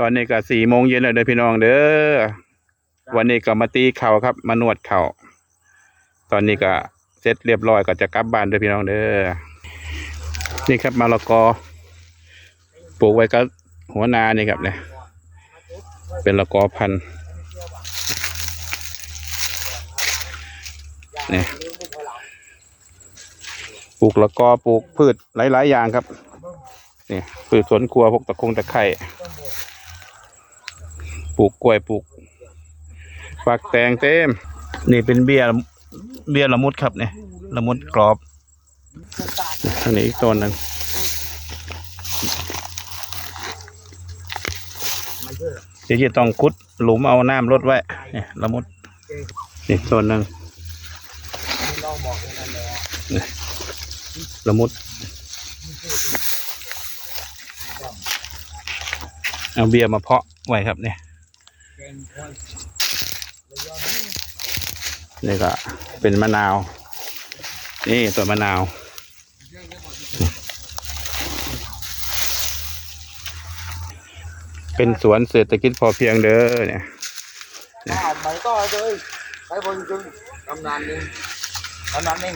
อนนี้ก็4 โมงเย็นแล้วเด้อพี่น้องเด้อวันนี้ก็มาตีเข่าครับมานวดเข่าตอนนี้ก็เสร็จเรียบร้อยก็จะกลับบ้านเด้อพี่น้องเด้อนี่ครับมะละกอปลูกไว้ก็หัวนานี่ครับเนี่ยเป็นมะละกอพันธุ์เนี่ยปลูกมะละกอปลูกพืชหลายๆอย่างครับนี่พืชสวนครัวพวกตะไคร้ปลูกกล้วยปลูกฝักแตงเต็มนี่เป็นเบี้ยละมุดครับเนี่ยละมุดกรอบอันนี้อีกต้นหนึ่งเดี๋ยวจะต้องขุดหลุมเอาน้ำลดไว้เนี่ยละมุดนี่ต้นหนึ่งนี่ละมุดเอาเบี้ยมาเพาะไว้ครับเนี่ยนี่ก็เป็นมะนาวนี่ต้นมะนาวเป็นสวนเศรษฐกิจพอเพียงเด้อเนี่ยmày to chơi, cái phần chừng, กำนันเอง